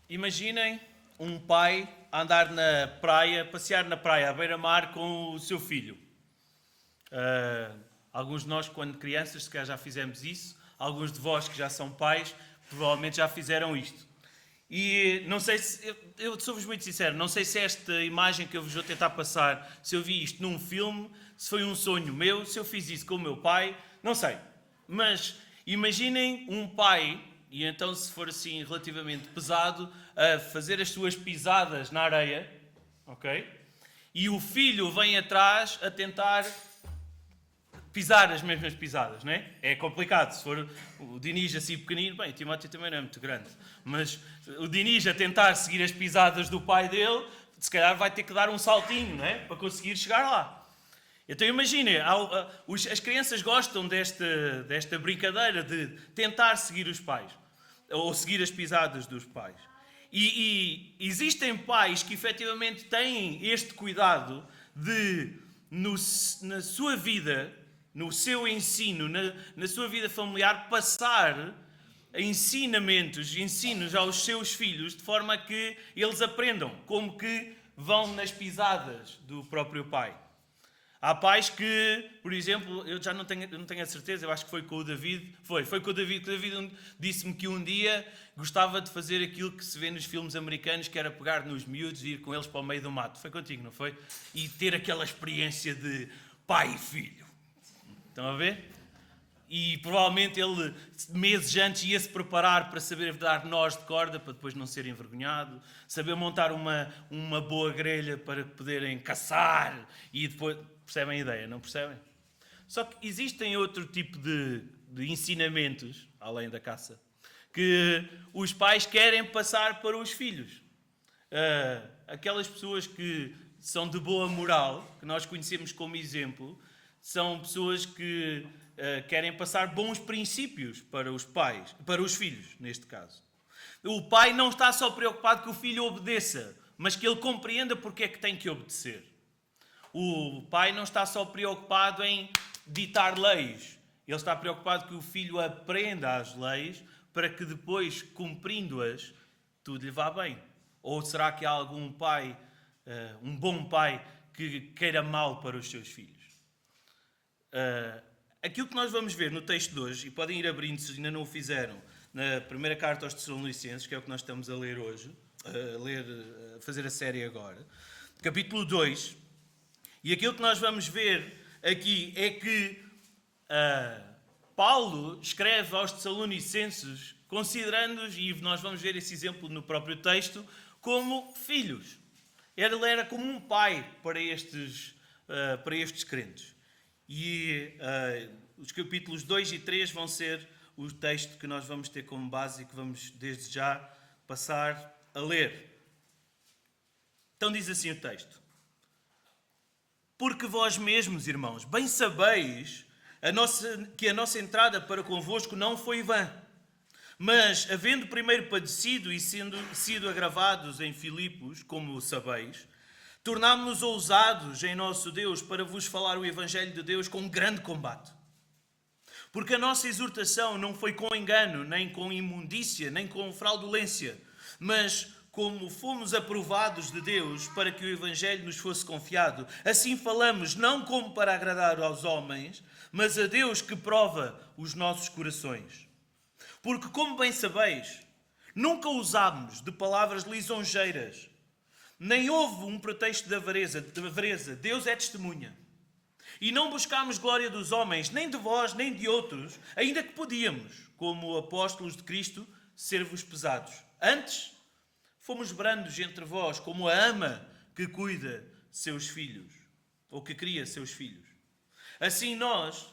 Imaginem um pai a andar na praia, passear na praia à beira-mar com o seu filho. Alguns de nós, quando crianças, se calhar já fizemos isso. Alguns de vós que já são pais, provavelmente já fizeram isto. E não sei se, eu sou-vos muito sincero, não sei se esta imagem que eu vos vou tentar passar, se eu vi isto num filme, se foi um sonho meu, se eu fiz isso com o meu pai, não sei. Mas imaginem um pai, e então se for assim relativamente pesado, a fazer as suas pisadas na areia, ok? E o filho vem atrás a tentar pisar as mesmas pisadas, não é? É complicado. Se for o Diniz assim pequenino, bem, o Timóteo também não é muito grande, mas o Diniz a tentar seguir as pisadas do pai dele, se calhar vai ter que dar um saltinho, não é? Para conseguir chegar lá. Então imaginem, as crianças gostam desta brincadeira de tentar seguir os pais, ou seguir as pisadas dos pais. E existem pais que efetivamente têm este cuidado de, na sua vida, no seu ensino, na sua vida familiar, passar ensinos aos seus filhos, de forma a que eles aprendam como que vão nas pisadas do próprio pai. Há pais que, por exemplo, eu já não tenho a certeza, eu acho que foi com o David, foi com o David, que o David disse-me que um dia gostava de fazer aquilo que se vê nos filmes americanos, que era pegar nos miúdos e ir com eles para o meio do mato. Foi contigo, não foi? E ter aquela experiência de pai e filho. Estão a ver? E provavelmente ele, meses antes, ia-se preparar para saber dar nós de corda, para depois não ser envergonhado, saber montar uma boa grelha para poderem caçar e depois... Percebem a ideia, não percebem? Só que existem outro tipo de ensinamentos, além da caça, que os pais querem passar para os filhos. Aquelas pessoas que são de boa moral, que nós conhecemos como exemplo, são pessoas que querem passar bons princípios para os pais, para os filhos, neste caso. O pai não está só preocupado que o filho obedeça, mas que ele compreenda porque é que tem que obedecer. O pai não está só preocupado em ditar leis. Ele está preocupado que o filho aprenda as leis para que depois, cumprindo-as, tudo lhe vá bem. Ou será que há algum pai, um bom pai, que queira mal para os seus filhos? Aquilo que nós vamos ver no texto de hoje, e podem ir abrindo se ainda não o fizeram, na primeira carta aos Tessalonicenses, que é o que nós estamos a ler hoje, a fazer a série agora, capítulo 2, e aquilo que nós vamos ver aqui é que Paulo escreve aos Tessalonicenses considerando-os, e nós vamos ver esse exemplo no próprio texto, como filhos. Ele era como um pai para estes crentes. E os capítulos 2 e 3 vão ser o texto que nós vamos ter como base e que vamos desde já passar a ler. Então diz assim o texto: porque vós mesmos, irmãos, bem sabeis que a nossa entrada para convosco não foi vã. Mas, havendo primeiro padecido e sido agravados em Filipos, como sabeis, tornámo-nos ousados em nosso Deus para vos falar o Evangelho de Deus com grande combate. Porque a nossa exortação não foi com engano, nem com imundícia, nem com fraudulência, mas como fomos aprovados de Deus para que o Evangelho nos fosse confiado, assim falamos, não como para agradar aos homens, mas a Deus que prova os nossos corações. Porque, como bem sabeis, nunca usámos de palavras lisonjeiras, nem houve um pretexto de avareza. Deus é testemunha. E não buscámos glória dos homens, nem de vós, nem de outros, ainda que podíamos, como apóstolos de Cristo, ser-vos pesados. Antes, fomos brandos entre vós, como a ama que cuida seus filhos, ou que cria seus filhos. Assim nós,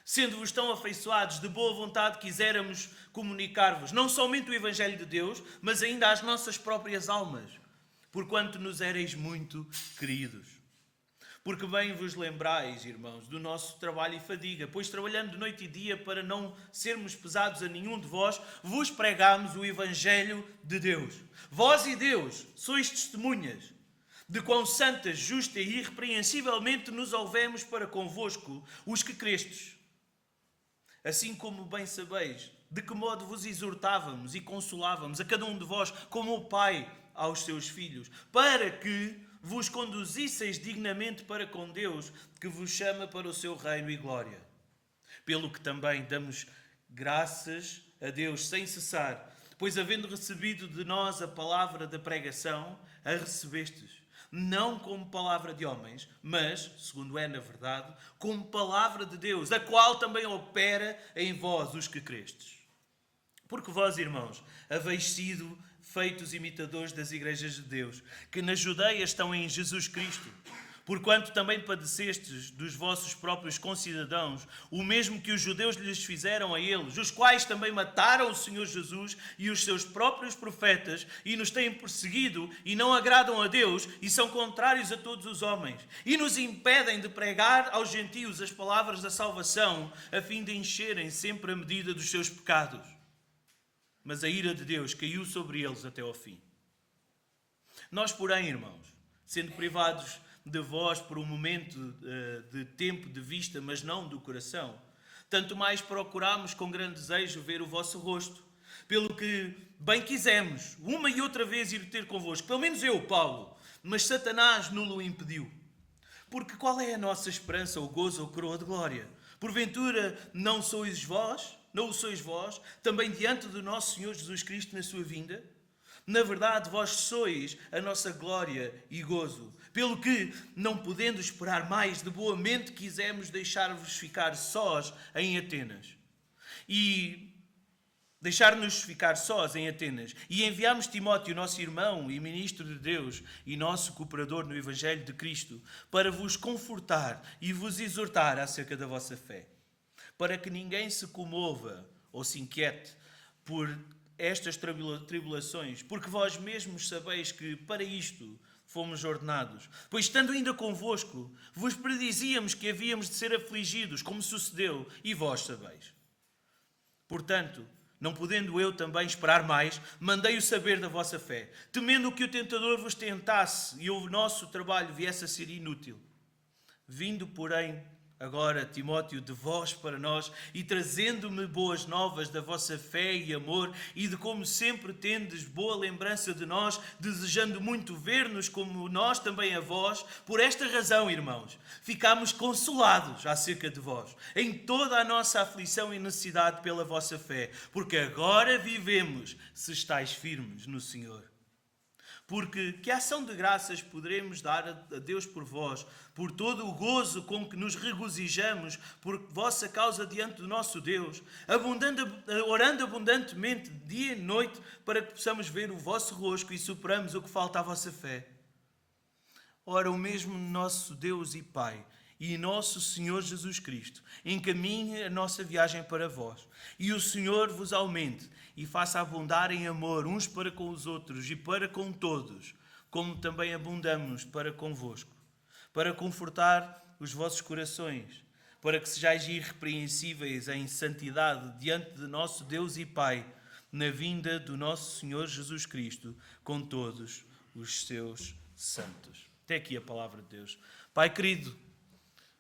sendo-vos tão afeiçoados, de boa vontade quiséramos comunicar-vos, não somente o Evangelho de Deus, mas ainda as nossas próprias almas, porquanto nos éreis muito queridos. Porque bem vos lembrais, irmãos, do nosso trabalho e fadiga, pois trabalhando de noite e dia para não sermos pesados a nenhum de vós, vos pregámos o Evangelho de Deus. Vós e Deus sois testemunhas de quão santas, justa e irrepreensivelmente nos houvemos para convosco, os que crestes. Assim como bem sabeis, de que modo vos exortávamos e consolávamos a cada um de vós, como o Pai aos seus filhos, para que vos conduzisseis dignamente para com Deus, que vos chama para o seu reino e glória. Pelo que também damos graças a Deus sem cessar, pois havendo recebido de nós a palavra da pregação, a recebestes, não como palavra de homens, mas, segundo é na verdade, como palavra de Deus, a qual também opera em vós os que crestes. Porque vós, irmãos, haveis sido feitos imitadores das igrejas de Deus, que na Judeia estão em Jesus Cristo, porquanto também padecestes dos vossos próprios concidadãos, o mesmo que os judeus lhes fizeram a eles, os quais também mataram o Senhor Jesus e os seus próprios profetas, e nos têm perseguido, e não agradam a Deus, e são contrários a todos os homens, e nos impedem de pregar aos gentios as palavras da salvação, a fim de encherem sempre a medida dos seus pecados. Mas a ira de Deus caiu sobre eles até ao fim. Nós, porém, irmãos, sendo privados de vós por um momento de tempo de vista, mas não do coração, tanto mais procuramos com grande desejo ver o vosso rosto, pelo que bem quisemos, uma e outra vez, ir ter convosco, pelo menos eu, Paulo, mas Satanás nulo impediu. Porque qual é a nossa esperança, ou gozo, ou coroa de glória? Porventura não sois vós, não o sois vós, também diante do nosso Senhor Jesus Cristo na sua vinda? Na verdade, vós sois a nossa glória e gozo, pelo que, não podendo esperar mais, de boa mente quisemos deixar-vos ficar sós em Atenas. E deixar-nos ficar sós em Atenas. E enviámos Timóteo, nosso irmão e ministro de Deus, e nosso cooperador no Evangelho de Cristo, para vos confortar e vos exortar acerca da vossa fé, para que ninguém se comova ou se inquiete por estas tribulações, porque vós mesmos sabeis que para isto fomos ordenados. Pois estando ainda convosco, vos predizíamos que havíamos de ser afligidos, como sucedeu, e vós sabeis. Portanto, não podendo eu também esperar mais, mandei-o saber da vossa fé, temendo que o tentador vos tentasse e o nosso trabalho viesse a ser inútil. Vindo, porém, agora, Timóteo, de vós para nós, e trazendo-me boas novas da vossa fé e amor, e de como sempre tendes boa lembrança de nós, desejando muito ver-nos como nós também a vós, por esta razão, irmãos, ficámos consolados acerca de vós, em toda a nossa aflição e necessidade pela vossa fé, porque agora vivemos, se estáis firmes no Senhor. Porque que ação de graças poderemos dar a Deus por vós, por todo o gozo com que nos regozijamos por vossa causa diante do nosso Deus, orando abundantemente dia e noite, para que possamos ver o vosso rosto e superamos o que falta à vossa fé. Ora, o mesmo nosso Deus e Pai e nosso Senhor Jesus Cristo encaminhe a nossa viagem para vós, e o Senhor vos aumente e faça abundar em amor uns para com os outros e para com todos, como também abundamos para convosco, para confortar os vossos corações, para que sejais irrepreensíveis em santidade diante de nosso Deus e Pai, na vinda do nosso Senhor Jesus Cristo, com todos os seus santos. Até aqui a palavra de Deus. Pai querido,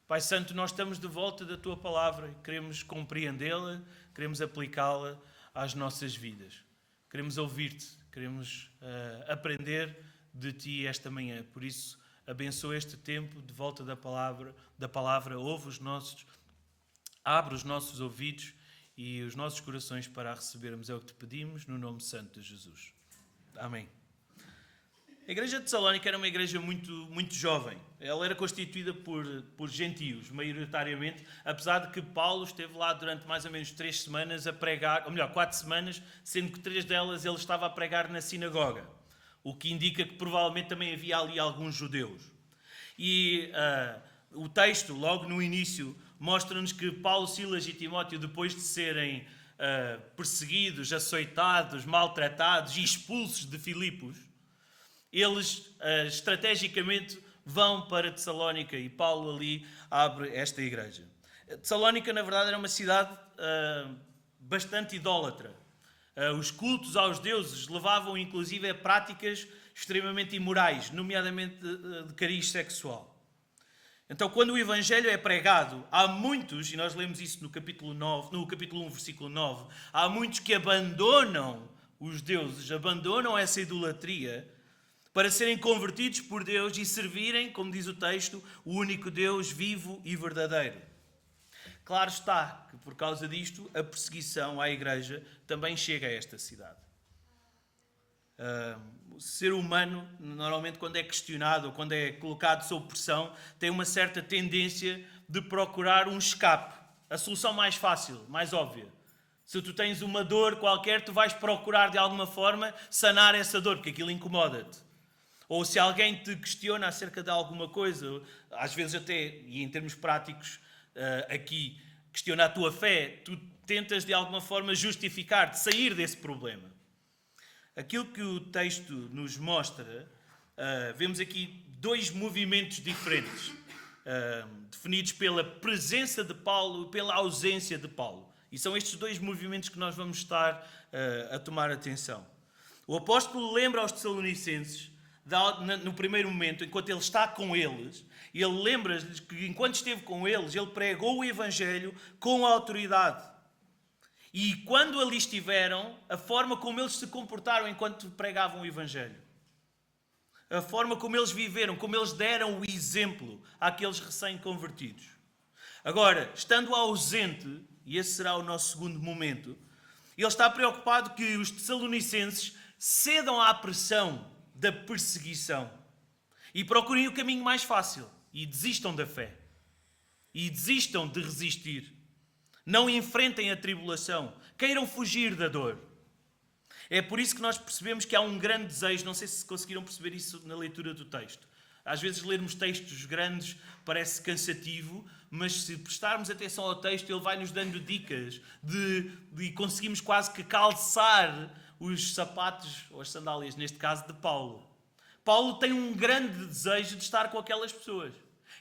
Pai Santo, nós estamos de volta da Tua Palavra e queremos compreendê-la, queremos aplicá-la às nossas vidas. Queremos ouvir-te, queremos aprender de Ti esta manhã. Por isso, abençoa este tempo de volta da palavra, abre os nossos ouvidos e os nossos corações para a recebermos. É o que te pedimos, no nome santo de Jesus. Amém. A igreja de Tessalónica era uma igreja muito jovem. Ela era constituída por gentios, maioritariamente, apesar de que Paulo esteve lá durante mais ou menos 3 semanas a pregar, ou melhor, 4 semanas, sendo que 3 delas ele estava a pregar na sinagoga, o que indica que provavelmente também havia ali alguns judeus. E o texto, logo no início, mostra-nos que Paulo, Silas e Timóteo, depois de serem perseguidos, açoitados, maltratados e expulsos de Filipos, eles estrategicamente vão para Tessalónica e Paulo ali abre esta igreja. Tessalónica, na verdade, era uma cidade bastante idólatra. Os cultos aos deuses levavam inclusive a práticas extremamente imorais, nomeadamente de cariz sexual. Então, quando o Evangelho é pregado, há muitos, e nós lemos isso no capítulo 9, no capítulo 1, versículo 9, há muitos que abandonam os deuses, abandonam essa idolatria para serem convertidos por Deus e servirem, como diz o texto, o único Deus vivo e verdadeiro. Claro está que, por causa disto, a perseguição à igreja também chega a esta cidade. O ser humano, normalmente, quando é questionado ou quando é colocado sob pressão, tem uma certa tendência de procurar um escape. A solução mais fácil, mais óbvia. Se tu tens uma dor qualquer, tu vais procurar de alguma forma sanar essa dor, porque aquilo incomoda-te. Ou se alguém te questiona acerca de alguma coisa, às vezes até, e em termos práticos, aqui, questiona a tua fé, tu tentas de alguma forma justificar-te, sair desse problema. Aquilo que o texto nos mostra, vemos aqui dois movimentos diferentes, definidos pela presença de Paulo e pela ausência de Paulo. E são estes dois movimentos que nós vamos estar a tomar atenção. O apóstolo lembra aos Tessalonicenses, no primeiro momento, enquanto ele está com eles, ele lembra-lhes que enquanto esteve com eles, ele pregou o Evangelho com autoridade. E quando ali estiveram, a forma como eles se comportaram enquanto pregavam o Evangelho. A forma como eles viveram, como eles deram o exemplo àqueles recém-convertidos. Agora, estando ausente, e esse será o nosso segundo momento, ele está preocupado que os Tessalonicenses cedam à pressão da perseguição e procurem o caminho mais fácil e desistam da fé e desistam de resistir, não enfrentem a tribulação, queiram fugir da dor. É por isso que nós percebemos que há um grande desejo, não sei se conseguiram perceber isso na leitura do texto. Às vezes lermos textos grandes parece cansativo, mas se prestarmos atenção ao texto, ele vai nos dando dicas de conseguimos quase que calçar os sapatos, ou as sandálias, neste caso, de Paulo. Paulo tem um grande desejo de estar com aquelas pessoas.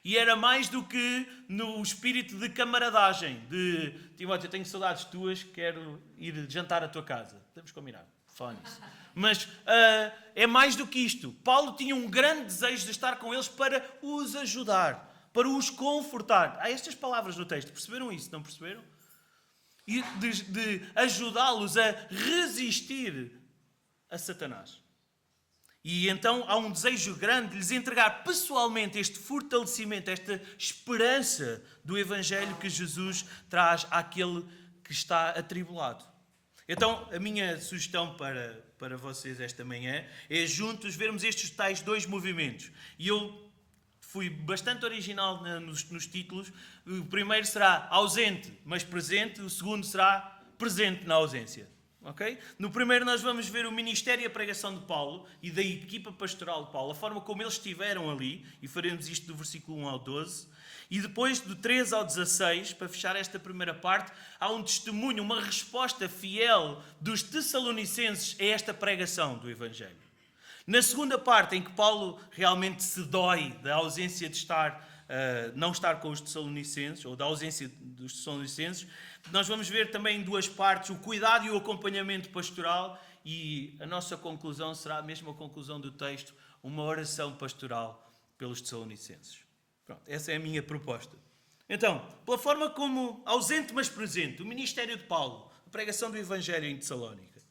E era mais do que no espírito de camaradagem, de Timóteo, eu tenho saudades tuas, quero ir jantar à tua casa. Podemos combinar, falar nisso. Mas é mais do que isto. Paulo tinha um grande desejo de estar com eles para os ajudar, para os confortar. Há estas palavras no texto, perceberam isso? Não perceberam? E de ajudá-los a resistir a Satanás. E então há um desejo grande de lhes entregar pessoalmente este fortalecimento, esta esperança do Evangelho que Jesus traz àquele que está atribulado. Então, a minha sugestão para vocês esta manhã é juntos vermos estes tais dois movimentos. E eu fui bastante original nos títulos. O primeiro será ausente, mas presente. O segundo será presente na ausência. Okay? No primeiro nós vamos ver o ministério e a pregação de Paulo e da equipa pastoral de Paulo, a forma como eles estiveram ali, e faremos isto do versículo 1 ao 12. E depois, do 13 ao 16, para fechar esta primeira parte, há um testemunho, uma resposta fiel dos Tessalonicenses a esta pregação do Evangelho. Na segunda parte, em que Paulo realmente se dói da ausência de não estar com os Tessalonicenses, ou da ausência dos Tessalonicenses, nós vamos ver também em duas partes o cuidado e o acompanhamento pastoral, e a nossa conclusão será a mesma conclusão do texto, uma oração pastoral pelos Tessalonicenses. Pronto, essa é a minha proposta. Então, pela forma como, ausente mas presente, o ministério de Paulo, a pregação do Evangelho em Tessalónica,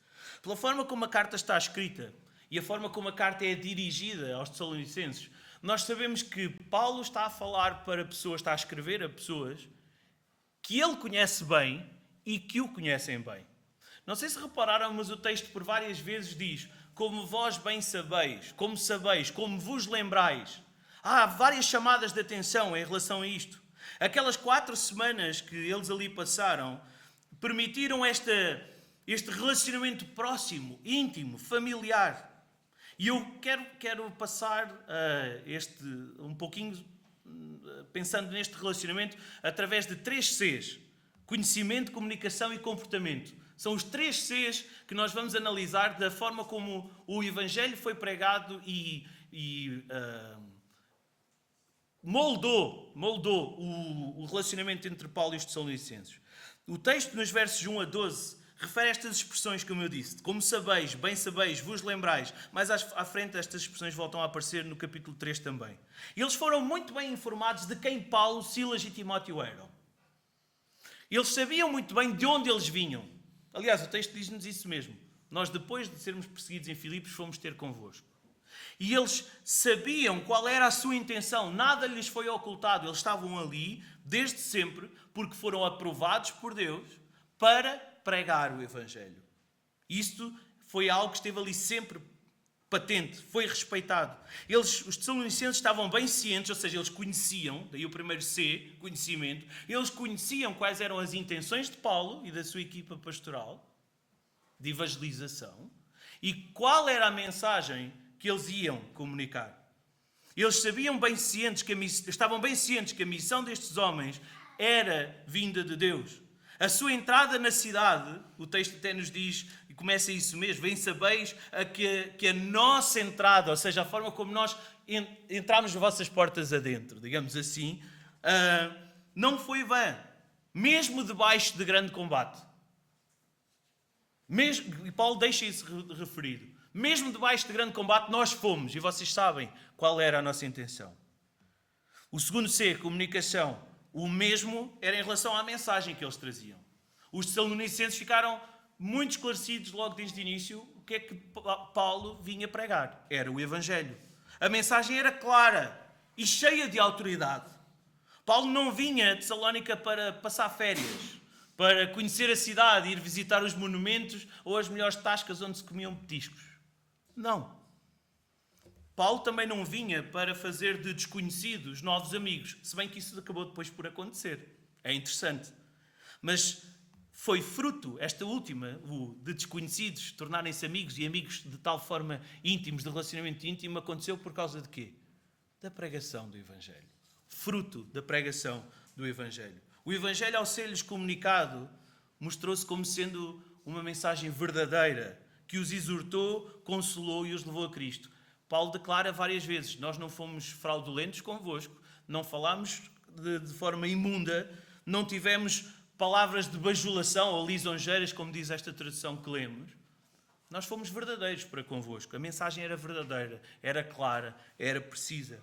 pela forma como a carta está escrita e a forma como a carta é dirigida aos Tessalonicenses, nós sabemos que Paulo está a falar para pessoas, está a escrever a pessoas que ele conhece bem e que o conhecem bem. Não sei se repararam, mas o texto por várias vezes diz: como vós bem sabeis, como vos lembrais. Há várias chamadas de atenção em relação a isto. Aquelas 4 semanas que eles ali passaram permitiram este relacionamento próximo, íntimo, familiar. E eu quero passar um pouquinho pensando neste relacionamento através de 3 Cs. Conhecimento, comunicação e comportamento. São os 3 Cs que nós vamos analisar da forma como o Evangelho foi pregado e moldou o relacionamento entre Paulo e os Tessalonicenses. O texto, nos versos 1 a 12, refere a estas expressões, como eu disse. Como sabeis, bem sabeis, vos lembrais. Mais à frente estas expressões voltam a aparecer no capítulo 3 também. E eles foram muito bem informados de quem Paulo, Silas e Timóteo eram. Eles sabiam muito bem de onde eles vinham. Aliás, o texto diz-nos isso mesmo. Nós, depois de sermos perseguidos em Filipos, fomos ter convosco. E eles sabiam qual era a sua intenção. Nada lhes foi ocultado. Eles estavam ali, desde sempre, porque foram aprovados por Deus para pregar o Evangelho. Isto foi algo que esteve ali sempre patente, foi respeitado. Os tessalonicenses estavam bem cientes, ou seja, eles conheciam, daí o primeiro C, conhecimento, eles conheciam quais eram as intenções de Paulo e da sua equipa pastoral, de evangelização, e qual era a mensagem que eles iam comunicar. Eles estavam bem cientes que a missão destes homens era vinda de Deus. A sua entrada na cidade, o texto até nos diz, e começa isso mesmo, bem sabeis que a nossa entrada, ou seja, a forma como nós entramos nas vossas portas adentro, digamos assim, não foi vã, mesmo debaixo de grande combate. E Paulo deixa isso referido. Mesmo debaixo de grande combate, nós fomos, e vocês sabem qual era a nossa intenção. O segundo C, comunicação. O mesmo era em relação à mensagem que eles traziam. Os tessalonicenses ficaram muito esclarecidos logo desde o início o que é que Paulo vinha pregar. Era o Evangelho. A mensagem era clara e cheia de autoridade. Paulo não vinha a Tessalónica para passar férias, para conhecer a cidade, ir visitar os monumentos ou as melhores tascas onde se comiam petiscos. Não. Paulo também não vinha para fazer de desconhecidos novos amigos, se bem que isso acabou depois por acontecer. É interessante. Mas foi fruto, esta última, o de desconhecidos tornarem-se amigos e amigos de tal forma íntimos, de relacionamento íntimo, aconteceu por causa de quê? Da pregação do Evangelho. Fruto da pregação do Evangelho. O Evangelho, ao ser-lhes comunicado, mostrou-se como sendo uma mensagem verdadeira, que os exortou, consolou e os levou a Cristo. Paulo declara várias vezes, nós não fomos fraudulentos convosco, não falámos de forma imunda, não tivemos palavras de bajulação ou lisonjeiras, como diz esta tradução que lemos. Nós fomos verdadeiros para convosco. A mensagem era verdadeira, era clara, era precisa.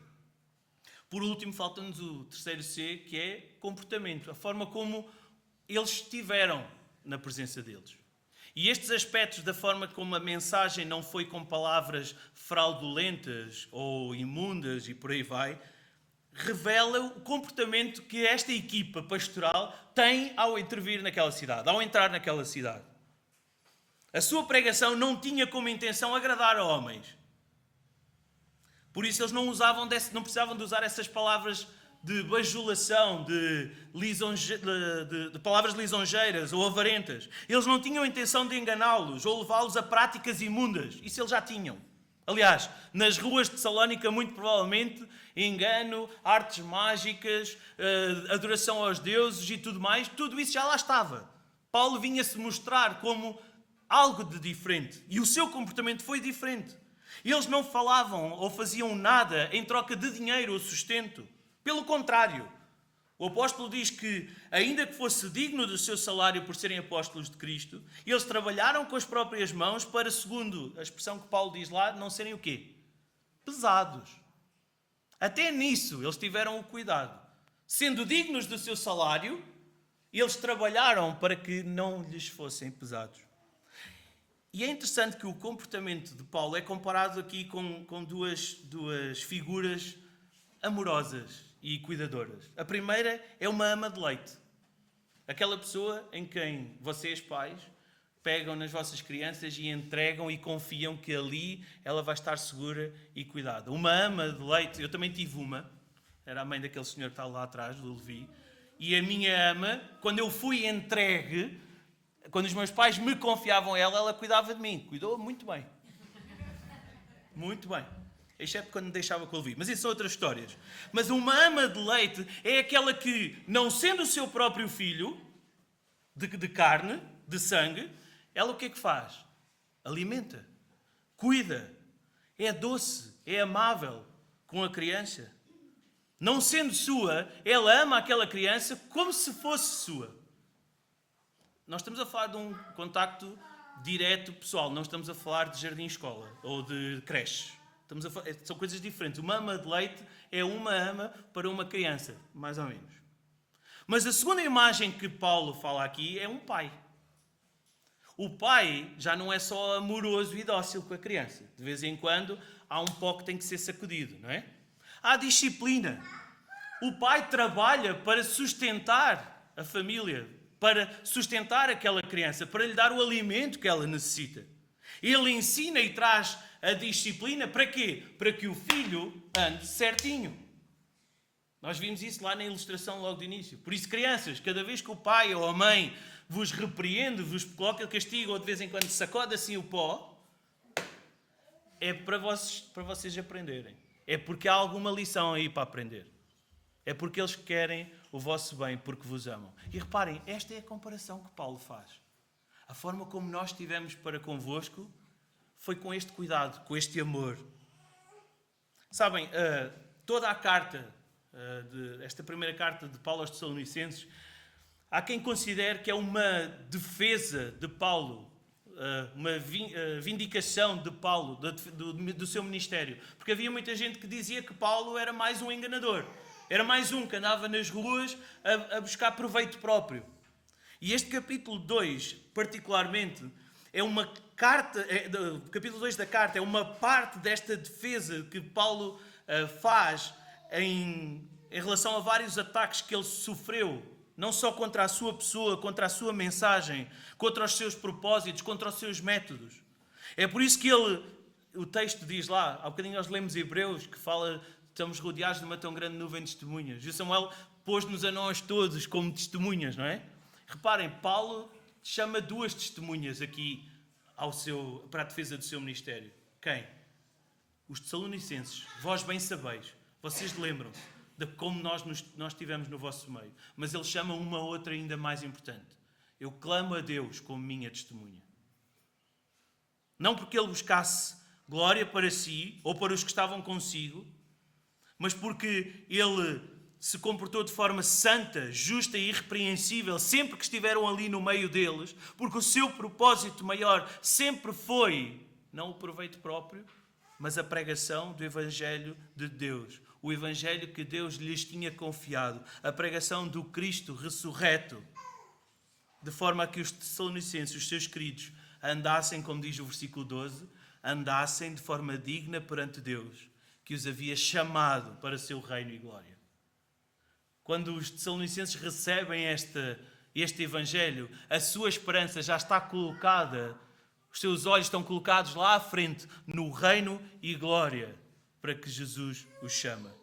Por último, falta-nos o terceiro C, que é comportamento. A forma como eles estiveram na presença deles. E estes aspectos da forma como a mensagem não foi com palavras fraudulentas ou imundas e por aí vai, revela o comportamento que esta equipa pastoral tem ao intervir naquela cidade, ao entrar naquela cidade. A sua pregação não tinha como intenção agradar a homens. Por isso eles não precisavam de usar essas palavras de bajulação, de palavras lisonjeiras ou avarentas. Eles não tinham a intenção de enganá-los ou levá-los a práticas imundas. Isso eles já tinham. Aliás, nas ruas de Salónica, muito provavelmente, engano, artes mágicas, adoração aos deuses e tudo mais, tudo isso já lá estava. Paulo vinha-se mostrar como algo de diferente. E o seu comportamento foi diferente. Eles não falavam ou faziam nada em troca de dinheiro ou sustento. Pelo contrário, o apóstolo diz que, ainda que fosse digno do seu salário por serem apóstolos de Cristo, eles trabalharam com as próprias mãos para, segundo a expressão que Paulo diz lá, não serem o quê? Pesados. Até nisso eles tiveram o cuidado. Sendo dignos do seu salário, eles trabalharam para que não lhes fossem pesados. E é interessante que o comportamento de Paulo é comparado aqui com duas figuras amorosas e cuidadoras. A primeira é uma ama de leite. Aquela pessoa em quem vocês, pais, pegam nas vossas crianças e entregam e confiam que ali ela vai estar segura e cuidada. Uma ama de leite, eu também tive uma, era a mãe daquele senhor que está lá atrás, do Levi, e a minha ama, quando eu fui entregue, quando os meus pais me confiavam a ela, ela cuidava de mim. Cuidou muito bem. Muito bem. Exceto quando me deixava com o Levi. Mas isso são outras histórias. Mas uma ama de leite é aquela que, não sendo o seu próprio filho, de carne, de sangue, ela o que é que faz? Alimenta. Cuida. É doce. É amável com a criança. Não sendo sua, ela ama aquela criança como se fosse sua. nós estamos a falar de um contacto direto pessoal, não estamos a falar de jardim-escola ou de creche. São coisas diferentes. Uma ama de leite é uma ama para uma criança, mais ou menos. Mas a segunda imagem que Paulo fala aqui é um pai. O pai já não é só amoroso e dócil com a criança. De vez em quando há um pó que tem que ser sacudido, não é? Há disciplina. O pai trabalha para sustentar a família, para sustentar aquela criança, para lhe dar o alimento que ela necessita. Ele ensina e traz a disciplina para quê? Para que o filho ande certinho. Nós vimos isso lá na ilustração logo do início. Por isso, crianças, cada vez que o pai ou a mãe vos repreende, vos coloca castigo ou de vez em quando sacode assim o pó, é para vocês aprenderem. É porque há alguma lição aí para aprender. É porque eles querem o vosso bem, porque vos amam. E reparem, esta é a comparação que Paulo faz. A forma como nós tivemos para convosco foi com este cuidado, com este amor. Sabem, toda a carta, esta primeira carta de Paulo aos Tessalonicenses, há quem considere que é uma defesa de Paulo, uma vindicação de Paulo, do seu ministério. Porque havia muita gente que dizia que Paulo era mais um enganador. Era mais um que andava nas ruas a buscar proveito próprio. E este capítulo 2, particularmente, é uma carta, o capítulo 2 da carta é uma parte desta defesa que Paulo faz em relação a vários ataques que ele sofreu, não só contra a sua pessoa, contra a sua mensagem, contra os seus propósitos, contra os seus métodos. É por isso que o texto diz lá, há bocadinho nós lemos Hebreus, que fala, estamos rodeados de uma tão grande nuvem de testemunhas. E o Samuel pôs-nos a nós todos como testemunhas, não é? Reparem, Paulo chama duas testemunhas aqui para a defesa do seu ministério. Quem? Os Tessalonicenses. Vós bem sabeis. Vocês lembram-se de como nós estivemos no vosso meio. Mas ele chama uma outra ainda mais importante. Eu clamo a Deus como minha testemunha. Não porque ele buscasse glória para si ou para os que estavam consigo, mas porque ele se comportou de forma santa, justa e irrepreensível sempre que estiveram ali no meio deles, porque o seu propósito maior sempre foi, não o proveito próprio, mas a pregação do Evangelho de Deus. O Evangelho que Deus lhes tinha confiado. A pregação do Cristo ressurreto. De forma a que os Tessalonicenses, os seus queridos, andassem, como diz o versículo 12, andassem de forma digna perante Deus, que os havia chamado para seu reino e glória. Quando os Tessalonicenses recebem este Evangelho, a sua esperança já está colocada, os seus olhos estão colocados lá à frente, no reino e glória, para que Jesus os chama.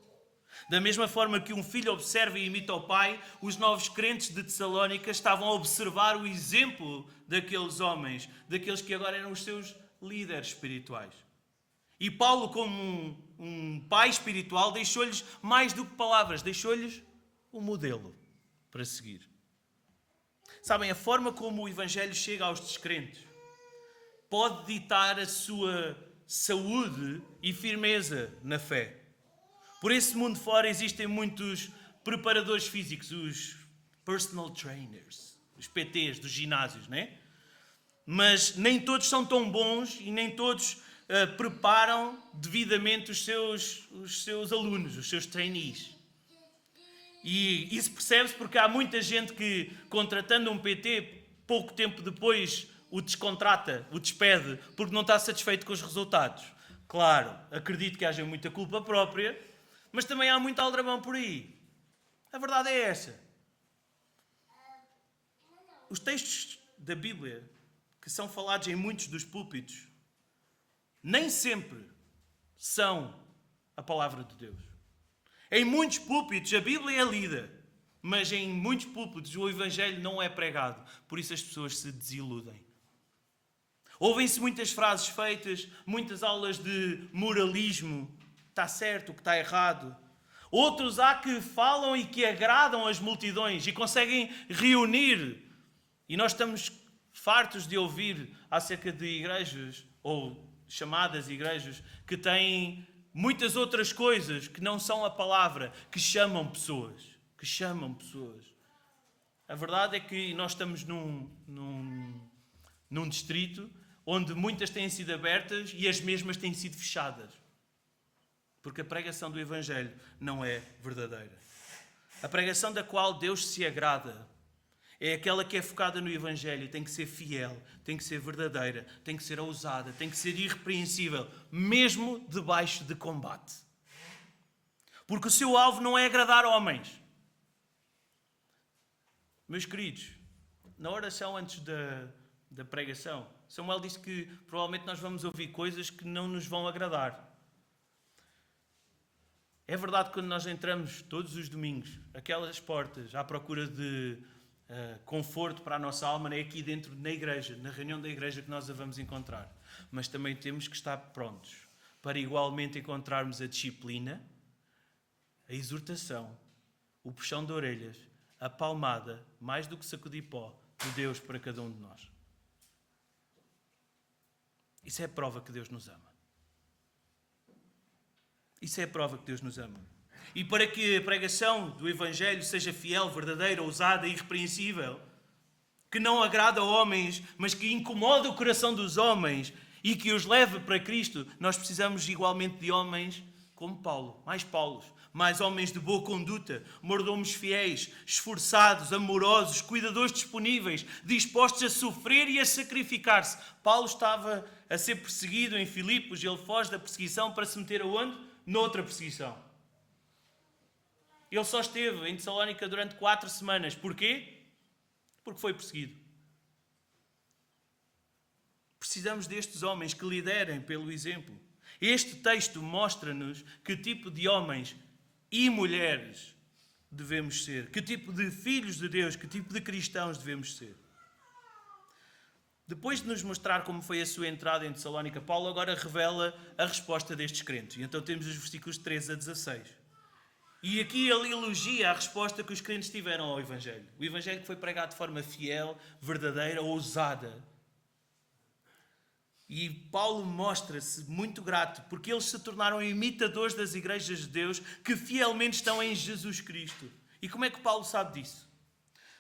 Da mesma forma que um filho observa e imita o pai, os novos crentes de Tessalónica estavam a observar o exemplo daqueles homens, daqueles que agora eram os seus líderes espirituais. E Paulo, como um pai espiritual, deixou-lhes mais do que palavras, deixou-lhes um modelo para seguir. Sabem, a forma como o Evangelho chega aos descrentes pode ditar a sua saúde e firmeza na fé. Por esse mundo fora existem muitos preparadores físicos, os personal trainers, os PTs dos ginásios, não é? Mas nem todos são tão bons e nem todos preparam devidamente os seus alunos, os seus trainees. E isso percebe-se porque há muita gente que, contratando um PT, pouco tempo depois o descontrata, o despede, porque não está satisfeito com os resultados. Claro, acredito que haja muita culpa própria, mas também há muito aldrabão por aí. A verdade é essa. Os textos da Bíblia, que são falados em muitos dos púlpitos, nem sempre são a palavra de Deus. Em muitos púlpitos a Bíblia é lida, mas em muitos púlpitos o Evangelho não é pregado. Por isso as pessoas se desiludem. Ouvem-se muitas frases feitas, muitas aulas de moralismo. Está certo, o que está errado. Outros há que falam e que agradam as multidões e conseguem reunir. E nós estamos fartos de ouvir acerca de igrejas, ou chamadas igrejas, que têm muitas outras coisas que não são a palavra, que chamam pessoas. A verdade é que nós estamos num distrito onde muitas têm sido abertas e as mesmas têm sido fechadas. Porque a pregação do Evangelho não é verdadeira. A pregação da qual Deus se agrada é aquela que é focada no Evangelho, tem que ser fiel, tem que ser verdadeira, tem que ser ousada, tem que ser irrepreensível, mesmo debaixo de combate. Porque o seu alvo não é agradar homens. Meus queridos, na oração antes da pregação, Samuel disse que provavelmente nós vamos ouvir coisas que não nos vão agradar. É verdade que quando nós entramos todos os domingos, aquelas portas à procura de conforto para a nossa alma, é aqui dentro na igreja, na reunião da igreja que nós a vamos encontrar. Mas também temos que estar prontos para igualmente encontrarmos a disciplina, a exortação, o puxão de orelhas, a palmada, mais do que sacudir pó, de Deus para cada um de nós. Isso é a prova que Deus nos ama. Isso é a prova que Deus nos ama. E para que a pregação do Evangelho seja fiel, verdadeira, ousada e irrepreensível, que não agrada a homens, mas que incomoda o coração dos homens e que os leve para Cristo, nós precisamos igualmente de homens como Paulo, mais homens de boa conduta, mordomos fiéis, esforçados, amorosos, cuidadores disponíveis, dispostos a sofrer e a sacrificar-se. Paulo estava a ser perseguido em Filipos e ele foge da perseguição para se meter aonde? Noutra perseguição. Ele só esteve em Tessalónica durante 4 semanas. Porquê? Porque foi perseguido. Precisamos destes homens que liderem pelo exemplo. Este texto mostra-nos que tipo de homens e mulheres devemos ser. Que tipo de filhos de Deus, que tipo de cristãos devemos ser. Depois de nos mostrar como foi a sua entrada em Tessalónica, Paulo agora revela a resposta destes crentes. E então temos os versículos 13 a 16. E aqui ele elogia a resposta que os crentes tiveram ao Evangelho. O Evangelho que foi pregado de forma fiel, verdadeira, ousada. E Paulo mostra-se muito grato porque eles se tornaram imitadores das igrejas de Deus que fielmente estão em Jesus Cristo. E como é que Paulo sabe disso?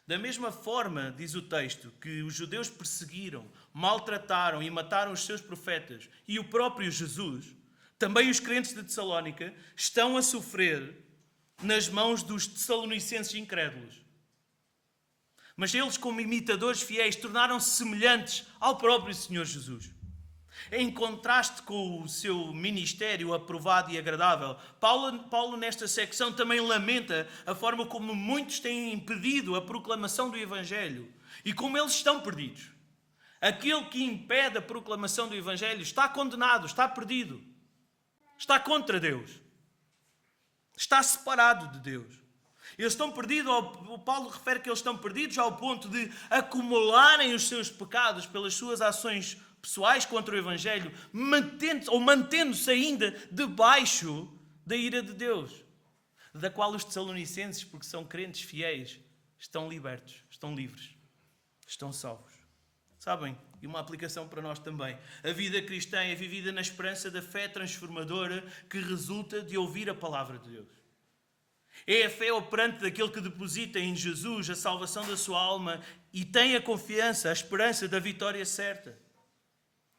Da mesma forma, diz o texto, que os judeus perseguiram, maltrataram e mataram os seus profetas e o próprio Jesus, também os crentes de Tessalónica estão a sofrer nas mãos dos tessalonicenses incrédulos. Mas eles, como imitadores fiéis, tornaram-se semelhantes ao próprio Senhor Jesus. Em contraste com o seu ministério aprovado e agradável, Paulo nesta secção também lamenta a forma como muitos têm impedido a proclamação do Evangelho e como eles estão perdidos. Aquele que impede a proclamação do Evangelho está condenado, está perdido, está contra Deus, está separado de Deus. Eles estão perdidos, o Paulo refere que eles estão perdidos ao ponto de acumularem os seus pecados pelas suas ações pessoais contra o Evangelho, mantendo-se ainda debaixo da ira de Deus, da qual os tessalonicenses, porque são crentes fiéis, estão libertos, estão livres, estão salvos. Sabem? E uma aplicação para nós também. A vida cristã é vivida na esperança da fé transformadora que resulta de ouvir a palavra de Deus. É a fé operante daquele que deposita em Jesus a salvação da sua alma e tem a confiança, a esperança da vitória certa.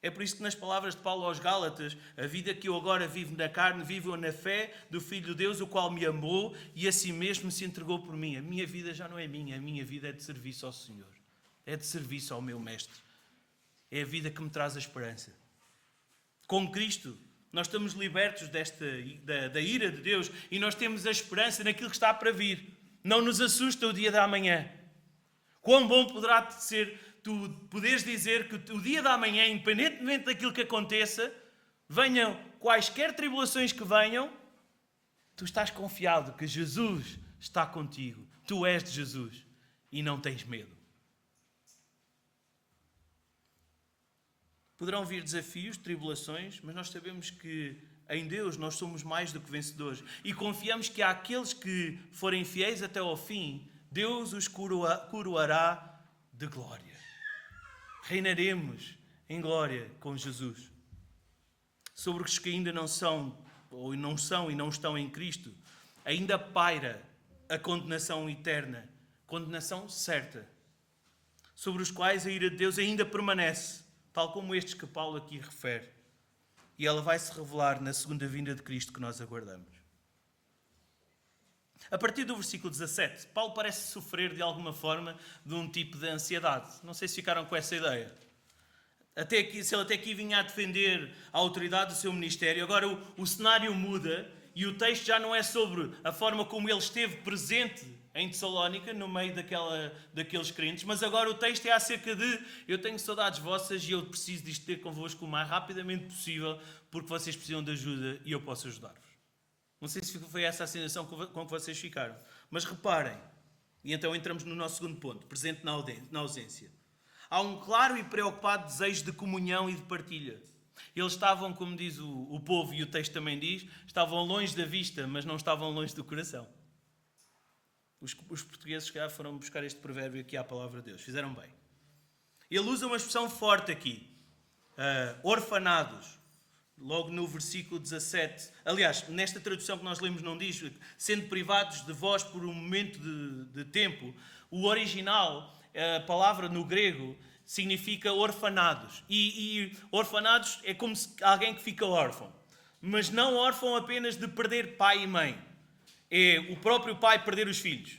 É por isso que nas palavras de Paulo aos Gálatas, a vida que eu agora vivo na carne, vivo na fé do Filho de Deus, o qual me amou e a si mesmo se entregou por mim. A minha vida já não é minha, a minha vida é de serviço ao Senhor. É de serviço ao meu Mestre. É a vida que me traz a esperança. Com Cristo, nós estamos libertos da ira de Deus e nós temos a esperança naquilo que está para vir. Não nos assusta o dia da manhã. Quão bom poderá ser tu poderes dizer que o dia da manhã, independentemente daquilo que aconteça, venham quaisquer tribulações que venham, tu estás confiado que Jesus está contigo. Tu és de Jesus e não tens medo. Poderão vir desafios, tribulações, mas nós sabemos que em Deus nós somos mais do que vencedores. E confiamos que àqueles que forem fiéis até ao fim, Deus os coroará de glória. Reinaremos em glória com Jesus. Sobre os que ainda não são e não estão em Cristo, ainda paira a condenação eterna condenação certa, sobre os quais a ira de Deus ainda permanece, tal como estes que Paulo aqui refere. E ela vai se revelar na segunda vinda de Cristo que nós aguardamos. A partir do versículo 17, Paulo parece sofrer de alguma forma de um tipo de ansiedade. Não sei se ficaram com essa ideia. Se ele até aqui vinha a defender a autoridade do seu ministério, agora o cenário muda e o texto já não é sobre a forma como ele esteve presente em Tessalónica, no meio daqueles crentes, mas agora o texto é acerca de: eu tenho saudades vossas e eu preciso de ter convosco o mais rapidamente possível, porque vocês precisam de ajuda e eu posso ajudar-vos. Não sei se foi essa a sensação com que vocês ficaram, mas reparem, e então entramos no nosso segundo ponto, presente na ausência. Há um claro e preocupado desejo de comunhão e de partilha. Eles estavam, como diz o povo, e o texto também diz, estavam longe da vista, mas não estavam longe do coração. Os portugueses já foram buscar este provérbio aqui à palavra de Deus. Fizeram bem. Ele usa uma expressão forte aqui. Orfanados. Logo no versículo 17. Aliás, nesta tradução que nós lemos não diz sendo privados de vós por um momento de tempo. O original, a palavra no grego, significa orfanados. E orfanados é como se alguém que fica órfão. Mas não órfão apenas de perder pai e mãe. É o próprio pai perder os filhos.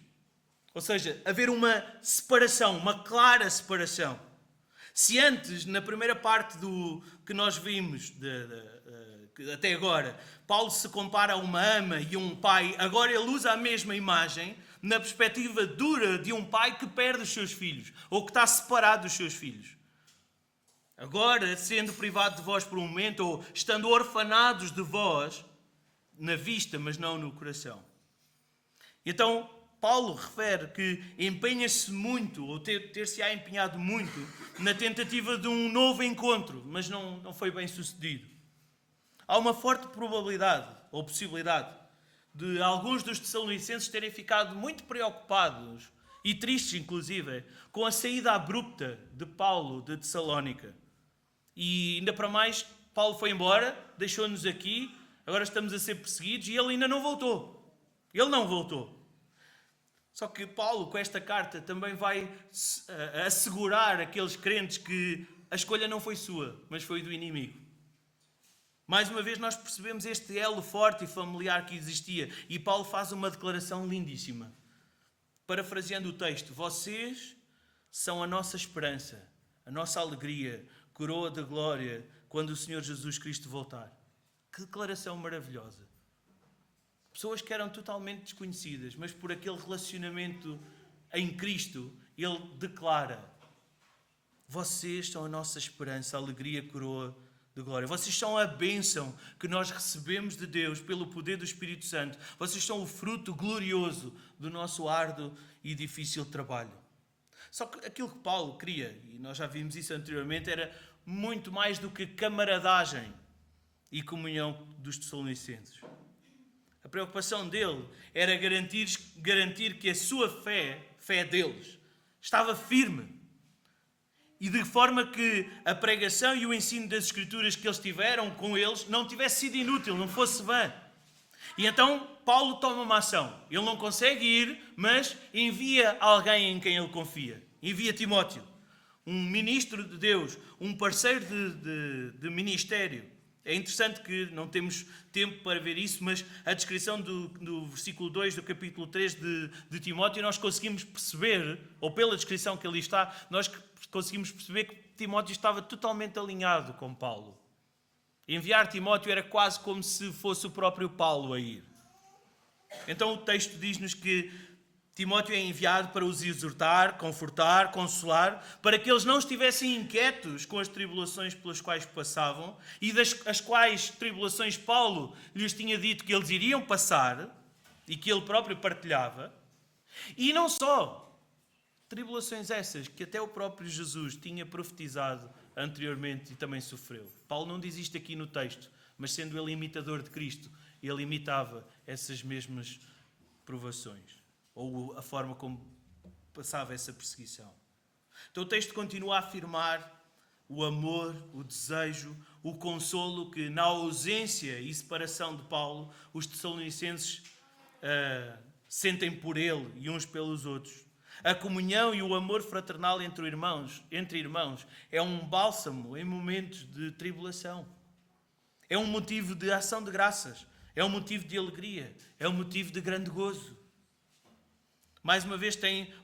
Ou seja, haver uma separação, uma clara separação. Se antes, na primeira parte do que nós vimos até agora, Paulo se compara a uma ama e a um pai, agora ele usa a mesma imagem na perspectiva dura de um pai que perde os seus filhos, ou que está separado dos seus filhos. Agora, sendo privado de vós por um momento, ou estando orfanados de vós, na vista, mas não no coração. Então, Paulo refere que empenha-se muito, ou ter-se-á empenhado muito, na tentativa de um novo encontro, mas não foi bem sucedido. Há uma forte probabilidade, ou possibilidade, de alguns dos tessalonicenses terem ficado muito preocupados, e tristes inclusive, com a saída abrupta de Paulo de Tessalónica. E ainda para mais, Paulo foi embora, deixou-nos aqui, agora estamos a ser perseguidos, e ele ainda não voltou. Ele não voltou. Só que Paulo, com esta carta, também vai assegurar aqueles crentes que a escolha não foi sua, mas foi do inimigo. Mais uma vez nós percebemos este elo forte e familiar que existia. E Paulo faz uma declaração lindíssima. Parafraseando o texto: vocês são a nossa esperança, a nossa alegria, coroa de glória, quando o Senhor Jesus Cristo voltar. Que declaração maravilhosa. Pessoas que eram totalmente desconhecidas, mas por aquele relacionamento em Cristo, ele declara: vocês são a nossa esperança, a alegria, a coroa de glória. Vocês são a bênção que nós recebemos de Deus pelo poder do Espírito Santo. Vocês são o fruto glorioso do nosso árduo e difícil trabalho. Só que aquilo que Paulo queria, e nós já vimos isso anteriormente, era muito mais do que camaradagem e comunhão dos tessalonicenses. A preocupação dele era garantir que a sua fé deles, estava firme. E de forma que a pregação e o ensino das Escrituras que eles tiveram com eles não tivesse sido inútil, não fosse vã. E então Paulo toma uma ação. Ele não consegue ir, mas envia alguém em quem ele confia. Envia Timóteo, um ministro de Deus, um parceiro de ministério. É interessante que não temos tempo para ver isso, mas a descrição do versículo 2 do capítulo 3 de Timóteo, nós conseguimos perceber, ou pela descrição que ali está, nós conseguimos perceber que Timóteo estava totalmente alinhado com Paulo. Enviar Timóteo era quase como se fosse o próprio Paulo a ir. Então o texto diz-nos que Timóteo é enviado para os exortar, confortar, consolar, para que eles não estivessem inquietos com as tribulações pelas quais passavam e as quais tribulações Paulo lhes tinha dito que eles iriam passar e que ele próprio partilhava. E não só, tribulações essas que até o próprio Jesus tinha profetizado anteriormente e também sofreu. Paulo não diz isto aqui no texto, mas sendo ele imitador de Cristo, ele imitava essas mesmas provações. Ou a forma como passava essa perseguição. Então o texto continua a afirmar o amor, o desejo, o consolo que na ausência e separação de Paulo, os tessalonicenses sentem por ele e uns pelos outros. A comunhão e o amor fraternal entre irmãos é um bálsamo em momentos de tribulação. É um motivo de ação de graças. É um motivo de alegria. É um motivo de grande gozo. Mais uma vez,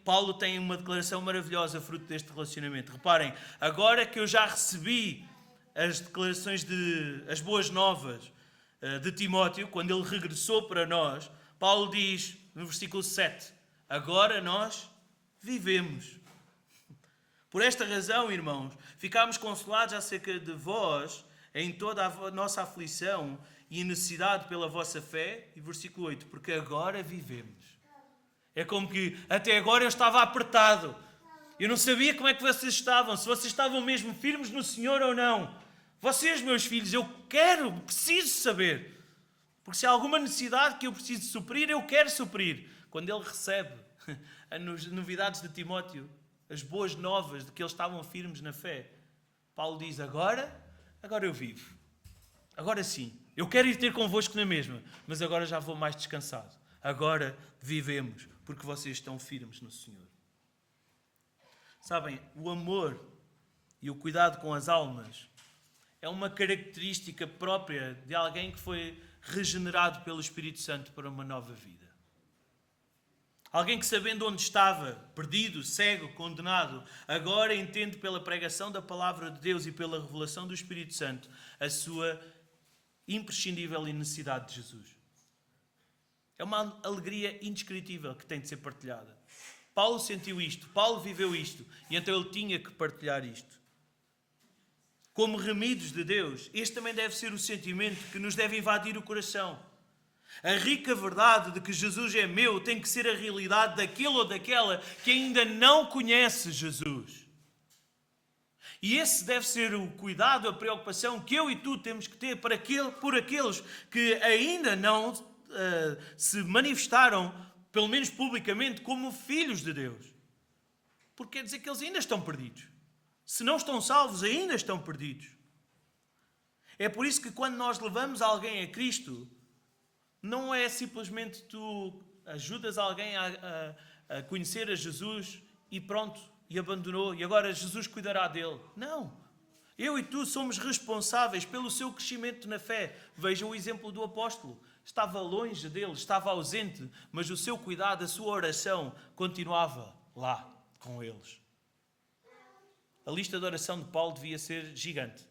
Paulo tem uma declaração maravilhosa fruto deste relacionamento. Reparem, agora que eu já recebi as declarações as boas novas de Timóteo, quando ele regressou para nós, Paulo diz no versículo 7, agora nós vivemos. Por esta razão, irmãos, ficámos consolados acerca de vós em toda a nossa aflição e necessidade pela vossa fé. E versículo 8, porque agora vivemos. É como que até agora eu estava apertado. Eu não sabia como é que vocês estavam, se vocês estavam mesmo firmes no Senhor ou não. Vocês, meus filhos, preciso saber. Porque se há alguma necessidade que eu preciso suprir, eu quero suprir. Quando ele recebe as novidades de Timóteo, as boas novas de que eles estavam firmes na fé, Paulo diz, agora eu vivo. Agora sim. Eu quero ir ter convosco na mesma, mas agora já vou mais descansado. Agora vivemos, porque vocês estão firmes no Senhor. Sabem, o amor e o cuidado com as almas é uma característica própria de alguém que foi regenerado pelo Espírito Santo para uma nova vida. Alguém que, sabendo onde estava, perdido, cego, condenado, agora entende pela pregação da palavra de Deus e pela revelação do Espírito Santo a sua imprescindível necessidade de Jesus. É uma alegria indescritível que tem de ser partilhada. Paulo sentiu isto, Paulo viveu isto, e então ele tinha que partilhar isto. Como remidos de Deus, este também deve ser o sentimento que nos deve invadir o coração. A rica verdade de que Jesus é meu tem que ser a realidade daquele ou daquela que ainda não conhece Jesus. E esse deve ser o cuidado, a preocupação que eu e tu temos que ter por aqueles que ainda não se manifestaram, pelo menos publicamente, como filhos de Deus. Porque quer dizer que eles ainda estão perdidos. Se não estão salvos, ainda estão perdidos. É por isso que quando nós levamos alguém a Cristo, não é simplesmente tu ajudas alguém a conhecer a Jesus e pronto, e abandonou, e agora Jesus cuidará dele. Não. Eu e tu somos responsáveis pelo seu crescimento na fé. Vejam o exemplo do apóstolo. Estava longe dele, estava ausente, mas o seu cuidado, a sua oração continuava lá com eles. A lista de oração de Paulo devia ser gigante,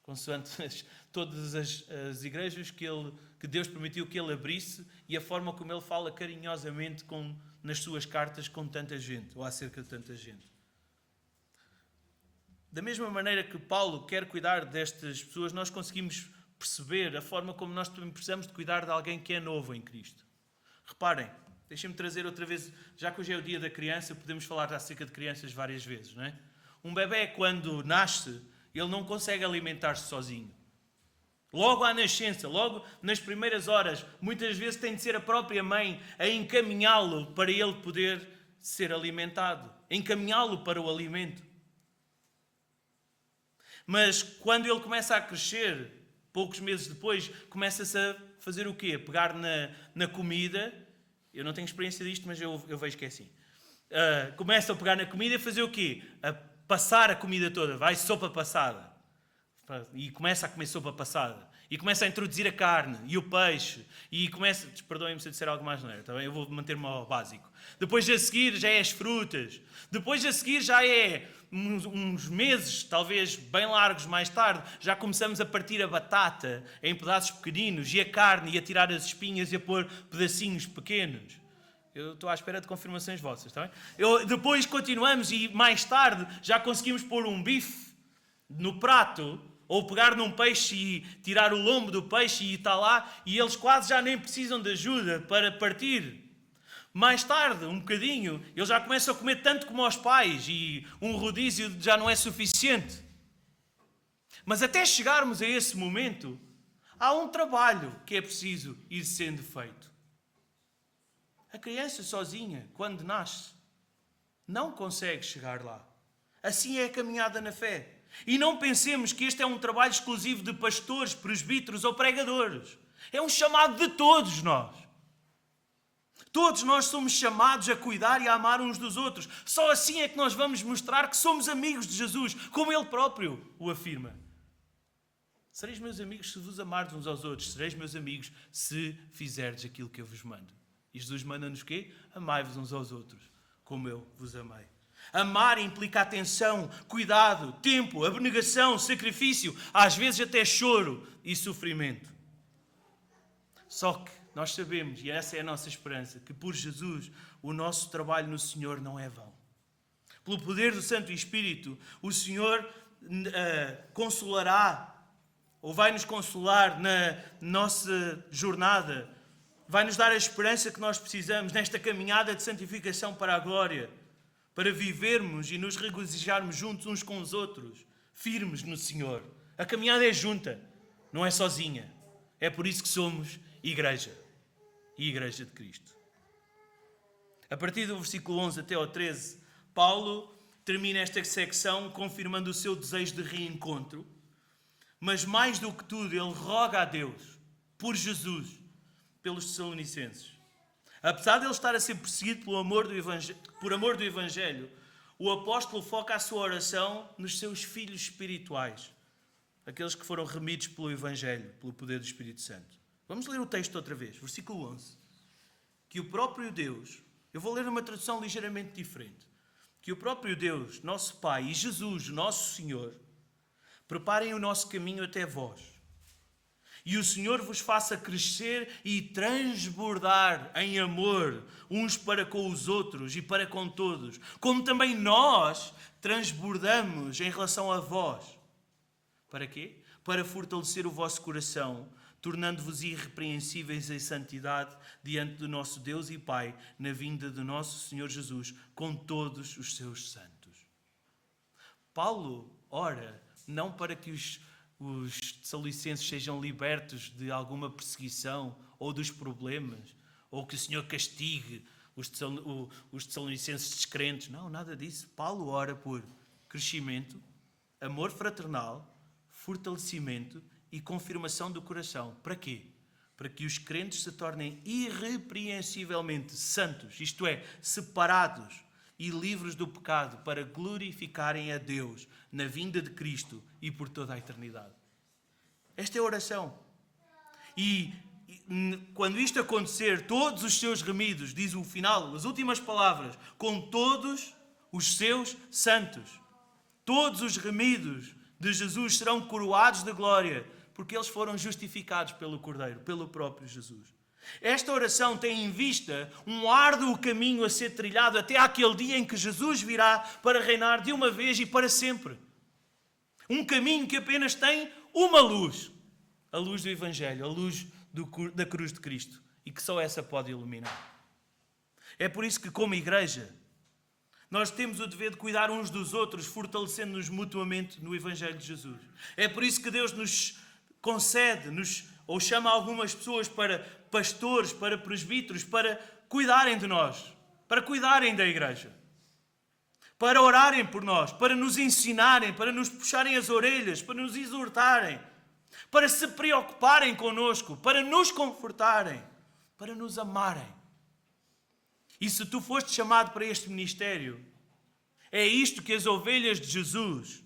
consoante todas as igrejas que Deus permitiu que ele abrisse e a forma como ele fala carinhosamente nas suas cartas com tanta gente, ou acerca de tanta gente. Da mesma maneira que Paulo quer cuidar destas pessoas, nós conseguimos perceber a forma como nós também precisamos de cuidar de alguém que é novo em Cristo. Reparem, deixem-me trazer outra vez, já que hoje é o dia da criança, podemos falar acerca de crianças várias vezes, não é? Um bebê, quando nasce, ele não consegue alimentar-se sozinho. Logo à nascença, logo nas primeiras horas, muitas vezes tem de ser a própria mãe a encaminhá-lo para ele poder ser alimentado, encaminhá-lo para o alimento. Mas quando ele começa a crescer, poucos meses depois, começa-se a fazer o quê? A pegar na comida. Eu não tenho experiência disto, mas eu vejo que é assim. Começa a pegar na comida e fazer o quê? A passar a comida toda. Vai sopa passada. E começa a comer sopa passada. E começa a introduzir a carne e o peixe. E começa... Perdoem-me se eu disser algo mais, não é? Também eu vou manter-me ao básico. Depois a seguir já é as frutas. Depois a seguir já é... uns meses, talvez bem largos mais tarde, já começamos a partir a batata em pedaços pequeninos e a carne e a tirar as espinhas e a pôr pedacinhos pequenos. Eu estou à espera de confirmações vossas, está bem? Depois continuamos e mais tarde já conseguimos pôr um bife no prato ou pegar num peixe e tirar o lombo do peixe e está lá e eles quase já nem precisam de ajuda para partir. Mais tarde, um bocadinho, eles já começam a comer tanto como os pais e um rodízio já não é suficiente. Mas até chegarmos a esse momento, há um trabalho que é preciso ir sendo feito. A criança sozinha, quando nasce, não consegue chegar lá. Assim é a caminhada na fé. E não pensemos que este é um trabalho exclusivo de pastores, presbíteros ou pregadores. É um chamado de todos nós. Todos nós somos chamados a cuidar e a amar uns dos outros. Só assim é que nós vamos mostrar que somos amigos de Jesus, como Ele próprio o afirma. Sereis meus amigos se vos amardes uns aos outros. Sereis meus amigos se fizerdes aquilo que eu vos mando. E Jesus manda-nos o quê? Amai-vos uns aos outros, como eu vos amei. Amar implica atenção, cuidado, tempo, abnegação, sacrifício, às vezes até choro e sofrimento. Só que nós sabemos, e essa é a nossa esperança, que por Jesus o nosso trabalho no Senhor não é vão. Pelo poder do Santo Espírito, o Senhor consolará, ou vai nos consolar na nossa jornada, vai nos dar a esperança que nós precisamos nesta caminhada de santificação para a glória, para vivermos e nos regozijarmos juntos uns com os outros, firmes no Senhor. A caminhada é junta, não é sozinha. É por isso que somos igreja. E Igreja de Cristo. A partir do versículo 11 até ao 13, Paulo termina esta secção confirmando o seu desejo de reencontro, mas mais do que tudo ele roga a Deus, por Jesus, pelos Tessalonicenses. Apesar de ele estar a ser perseguido por amor do Evangelho, o apóstolo foca a sua oração nos seus filhos espirituais, aqueles que foram remidos pelo Evangelho, pelo poder do Espírito Santo. Vamos ler o texto outra vez, versículo 11. Que o próprio Deus, eu vou ler uma tradução ligeiramente diferente. Que o próprio Deus, nosso Pai, e Jesus, nosso Senhor, preparem o nosso caminho até vós. E o Senhor vos faça crescer e transbordar em amor uns para com os outros e para com todos, como também nós transbordamos em relação a vós. Para quê? Para fortalecer o vosso coração, tornando-vos irrepreensíveis em santidade diante do nosso Deus e Pai, na vinda do nosso Senhor Jesus, com todos os seus santos. Paulo ora não para que os Tessalonicenses sejam libertos de alguma perseguição ou dos problemas, ou que o Senhor castigue os Tessalonicenses descrentes. Não, nada disso. Paulo ora por crescimento, amor fraternal, fortalecimento e confirmação do coração. Para quê? Para que os crentes se tornem irrepreensivelmente santos, isto é, separados e livres do pecado, para glorificarem a Deus na vinda de Cristo e por toda a eternidade. Esta é a oração. E quando isto acontecer, todos os seus remidos, diz o final, as últimas palavras, com todos os seus santos. Todos os remidos de Jesus serão coroados de glória, porque eles foram justificados pelo Cordeiro, pelo próprio Jesus. Esta oração tem em vista um árduo caminho a ser trilhado até àquele dia em que Jesus virá para reinar de uma vez e para sempre. Um caminho que apenas tem uma luz, a luz do Evangelho, a luz da cruz de Cristo, e que só essa pode iluminar. É por isso que, como igreja, nós temos o dever de cuidar uns dos outros, fortalecendo-nos mutuamente no Evangelho de Jesus. É por isso que Deus nos concede, ou chama algumas pessoas para pastores, para presbíteros, para cuidarem de nós, para cuidarem da igreja, para orarem por nós, para nos ensinarem, para nos puxarem as orelhas, para nos exortarem, para se preocuparem connosco, para nos confortarem, para nos amarem. E se tu foste chamado para este ministério, é isto que as ovelhas de Jesus,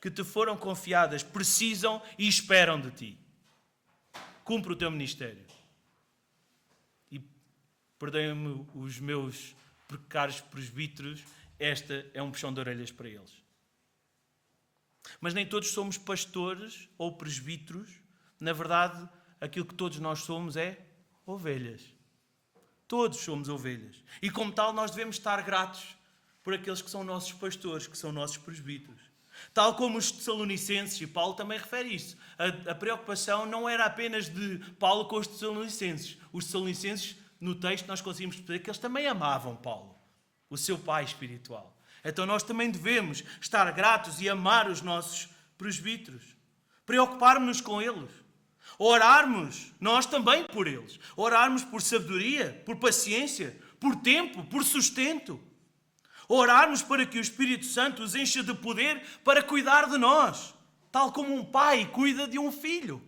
que te foram confiadas, precisam e esperam de ti. Cumpre o teu ministério. E perdoem-me os meus caros presbíteros, esta é um puxão de orelhas para eles. Mas nem todos somos pastores ou presbíteros. Na verdade, aquilo que todos nós somos é ovelhas. Todos somos ovelhas. E como tal, nós devemos estar gratos por aqueles que são nossos pastores, que são nossos presbíteros. Tal como os Tessalonicenses, e Paulo também refere isso. A preocupação não era apenas de Paulo com os Tessalonicenses. Os Tessalonicenses, no texto, nós conseguimos perceber que eles também amavam Paulo, o seu pai espiritual. Então nós também devemos estar gratos e amar os nossos presbíteros. Preocupar-nos com eles. Orarmos, nós também por eles. Orarmos por sabedoria, por paciência, por tempo, por sustento. Orarmos para que o Espírito Santo os encha de poder para cuidar de nós, tal como um pai cuida de um filho.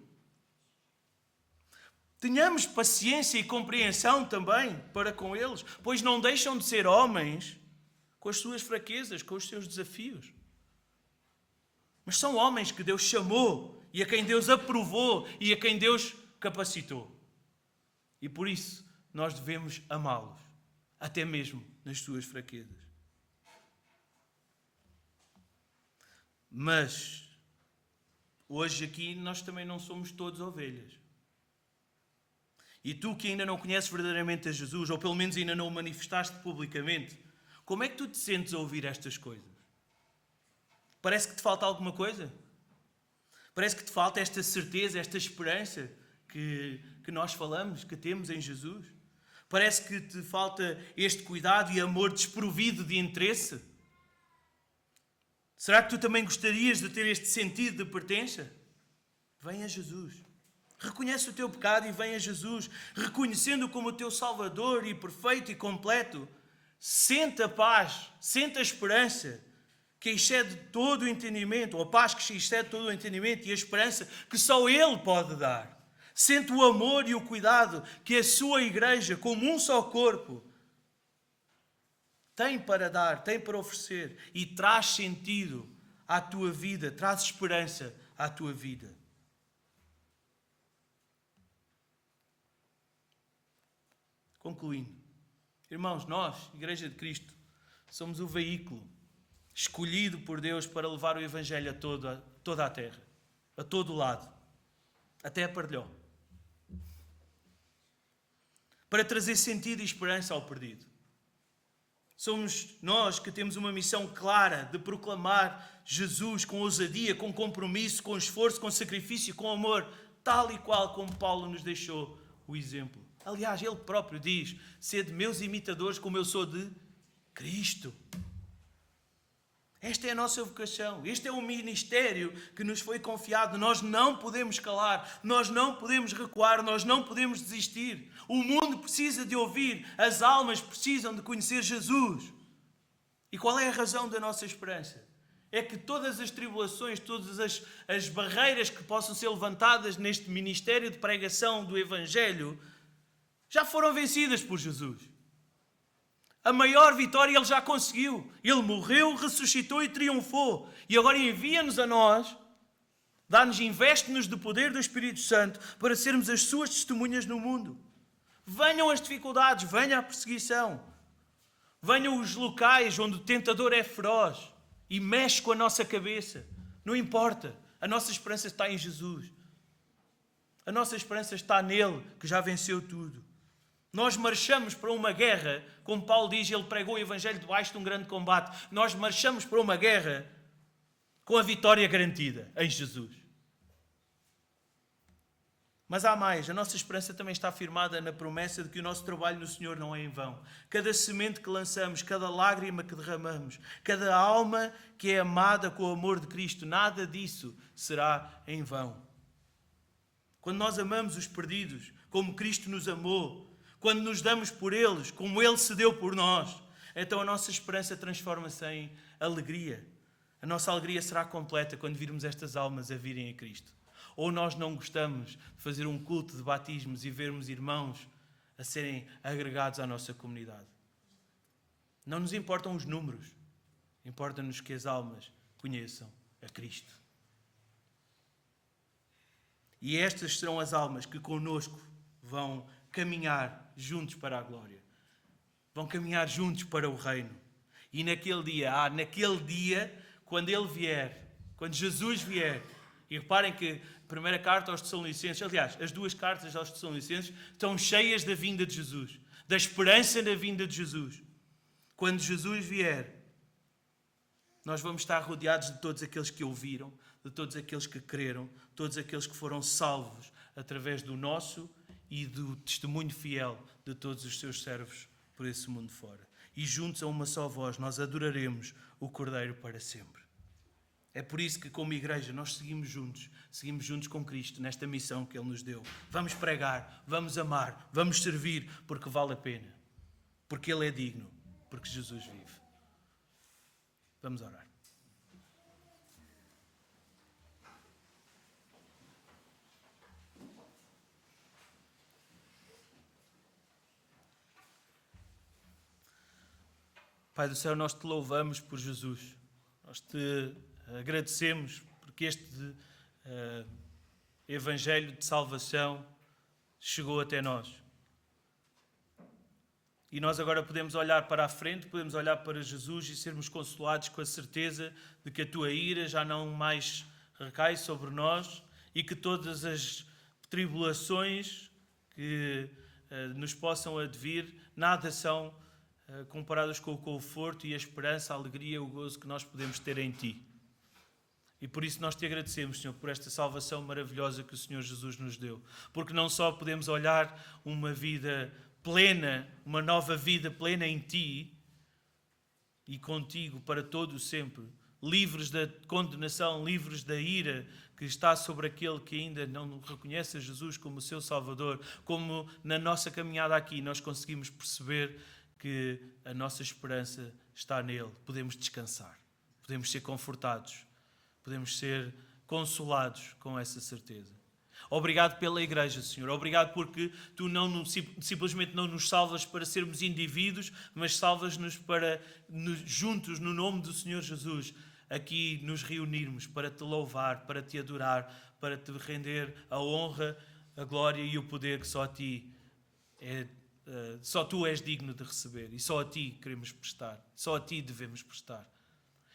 Tenhamos paciência e compreensão também para com eles, pois não deixam de ser homens com as suas fraquezas, com os seus desafios. Mas são homens que Deus chamou e a quem Deus aprovou e a quem Deus capacitou. E por isso nós devemos amá-los, até mesmo nas suas fraquezas. Mas hoje aqui nós também não somos todos ovelhas. E tu que ainda não conheces verdadeiramente a Jesus, ou pelo menos ainda não o manifestaste publicamente, como é que tu te sentes a ouvir estas coisas? Parece que te falta alguma coisa? Parece que te falta esta certeza, esta esperança que nós falamos, que temos em Jesus? Parece que te falta este cuidado e amor desprovido de interesse? Será que tu também gostarias de ter este sentido de pertença? Vem a Jesus. Reconhece o teu pecado e vem a Jesus, reconhecendo-o como o teu Salvador e perfeito e completo. Sente a paz, sente a esperança que excede todo o entendimento, ou a paz que excede todo o entendimento e a esperança que só Ele pode dar. Sente o amor e o cuidado que a sua igreja, como um só corpo, tem para dar, tem para oferecer e traz sentido à tua vida, traz esperança à tua vida. Concluindo, irmãos, nós, Igreja de Cristo, somos o veículo escolhido por Deus para levar o Evangelho a toda a terra, a todo o lado, até a Pardelhó, para trazer sentido e esperança ao perdido. Somos nós que temos uma missão clara de proclamar Jesus com ousadia, com compromisso, com esforço, com sacrifício, com amor, tal e qual como Paulo nos deixou o exemplo. Aliás, ele próprio diz: sede meus imitadores como eu sou de Cristo. Esta é a nossa vocação. Este é o ministério que nos foi confiado. Nós não podemos calar. Nós não podemos recuar. Nós não podemos desistir. O mundo precisa de ouvir. As almas precisam de conhecer Jesus. E qual é a razão da nossa esperança? É que todas as tribulações, todas as barreiras que possam ser levantadas neste ministério de pregação do Evangelho já foram vencidas por Jesus. A maior vitória Ele já conseguiu. Ele morreu, ressuscitou e triunfou. E agora envia-nos a nós, investe-nos do poder do Espírito Santo para sermos as suas testemunhas no mundo. Venham as dificuldades, venha a perseguição. Venham os locais onde o tentador é feroz e mexe com a nossa cabeça. Não importa. A nossa esperança está em Jesus. A nossa esperança está nele, que já venceu tudo. Nós marchamos para uma guerra, como Paulo diz, ele pregou o Evangelho debaixo de um grande combate. Nós marchamos para uma guerra com a vitória garantida em Jesus. Mas há mais, a nossa esperança também está firmada na promessa de que o nosso trabalho no Senhor não é em vão. Cada semente que lançamos, cada lágrima que derramamos, cada alma que é amada com o amor de Cristo, nada disso será em vão. Quando nós amamos os perdidos, como Cristo nos amou, quando nos damos por eles, como Ele se deu por nós, então a nossa esperança transforma-se em alegria. A nossa alegria será completa quando virmos estas almas a virem a Cristo. Ou nós não gostamos de fazer um culto de batismos e vermos irmãos a serem agregados à nossa comunidade. Não nos importam os números, importa-nos que as almas conheçam a Cristo. E estas serão as almas que connosco vão caminhar juntos para a glória. Vão caminhar juntos para o reino. E naquele dia, quando Ele vier, quando Jesus vier, e reparem que a primeira carta aos Tessalonicenses, aliás, as duas cartas aos Tessalonicenses estão cheias da vinda de Jesus, da esperança na vinda de Jesus. Quando Jesus vier, nós vamos estar rodeados de todos aqueles que ouviram, de todos aqueles que creram, todos aqueles que foram salvos através do nosso e do testemunho fiel de todos os seus servos por esse mundo fora. E juntos a uma só voz nós adoraremos o Cordeiro para sempre. É por isso que como igreja nós seguimos juntos com Cristo nesta missão que Ele nos deu. Vamos pregar, vamos amar, vamos servir, porque vale a pena. Porque Ele é digno, porque Jesus vive. Vamos orar. Pai do céu, nós te louvamos por Jesus. Nós te agradecemos porque este Evangelho de salvação chegou até nós. E nós agora podemos olhar para a frente, podemos olhar para Jesus e sermos consolados com a certeza de que a tua ira já não mais recai sobre nós e que todas as tribulações que nos possam advir, nada são comparadas com o conforto e a esperança, a alegria, o gozo que nós podemos ter em ti. E por isso nós te agradecemos, Senhor, por esta salvação maravilhosa que o Senhor Jesus nos deu. Porque não só podemos olhar uma vida plena, uma nova vida plena em ti e contigo para todo o sempre, livres da condenação, livres da ira que está sobre aquele que ainda não reconhece a Jesus como o seu Salvador, como na nossa caminhada aqui nós conseguimos perceber que a nossa esperança está nele. Podemos descansar, podemos ser confortados, podemos ser consolados com essa certeza. Obrigado pela Igreja, Senhor. Obrigado porque tu simplesmente não nos salvas para sermos indivíduos, mas salvas-nos para, juntos, no nome do Senhor Jesus, aqui nos reunirmos para te louvar, para te adorar, para te render a honra, a glória e o poder que só tu és digno de receber e só a ti queremos prestar, só a ti devemos prestar.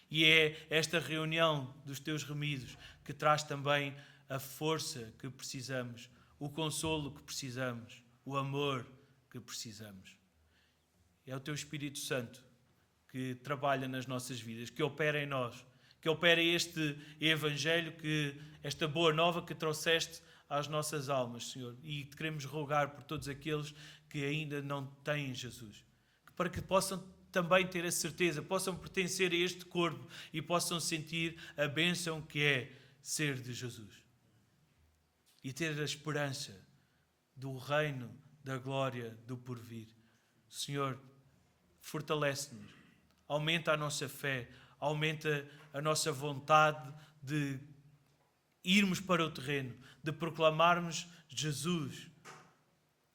E é esta reunião dos teus remidos que traz também a força que precisamos, o consolo que precisamos, o amor que precisamos. É o teu Espírito Santo que trabalha nas nossas vidas, que opera em nós, que opera este Evangelho, esta boa nova que trouxeste às nossas almas, Senhor. E te queremos rogar por todos aqueles que ainda não têm Jesus, para que possam também ter a certeza, possam pertencer a este corpo e possam sentir a bênção que é ser de Jesus. E ter a esperança do reino, da glória, do porvir. Senhor, fortalece-nos, aumenta a nossa fé, aumenta a nossa vontade de irmos para o terreno, de proclamarmos Jesus,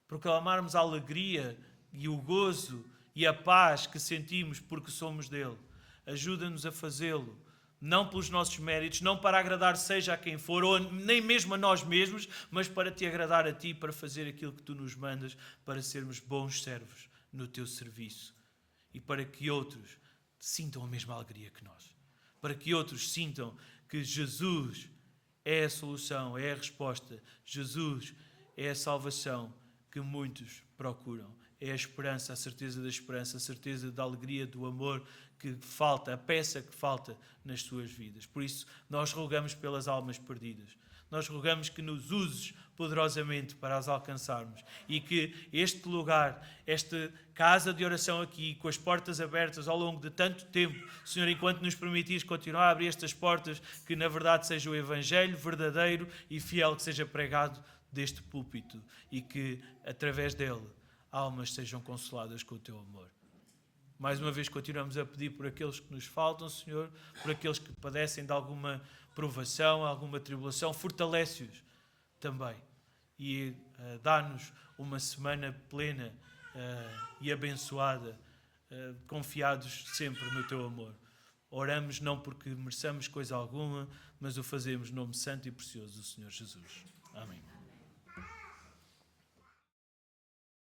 proclamarmos a alegria e o gozo e a paz que sentimos porque somos dele. Ajuda-nos a fazê-lo, não pelos nossos méritos, não para agradar seja a quem for, ou nem mesmo a nós mesmos, mas para te agradar a ti, para fazer aquilo que tu nos mandas, para sermos bons servos no teu serviço e para que outros sintam a mesma alegria que nós, para que outros sintam que Jesus é a solução, é a resposta, Jesus é a salvação que muitos procuram. É a esperança, a certeza da esperança, a certeza da alegria, do amor que falta, a peça que falta nas suas vidas. Por isso, nós rogamos pelas almas perdidas. Nós rogamos que nos uses poderosamente para as alcançarmos e que este lugar, esta casa de oração aqui, com as portas abertas ao longo de tanto tempo, Senhor, enquanto nos permitires continuar a abrir estas portas, que na verdade seja o Evangelho verdadeiro e fiel que seja pregado deste púlpito e que, através dele, almas sejam consoladas com o teu amor. Mais uma vez continuamos a pedir por aqueles que nos faltam, Senhor, por aqueles que padecem de alguma provação, alguma tribulação, fortalece-os também e dá-nos uma semana plena e abençoada, confiados sempre no teu amor. Oramos não porque mereçamos coisa alguma, mas o fazemos no nome santo e precioso do Senhor Jesus. Amém.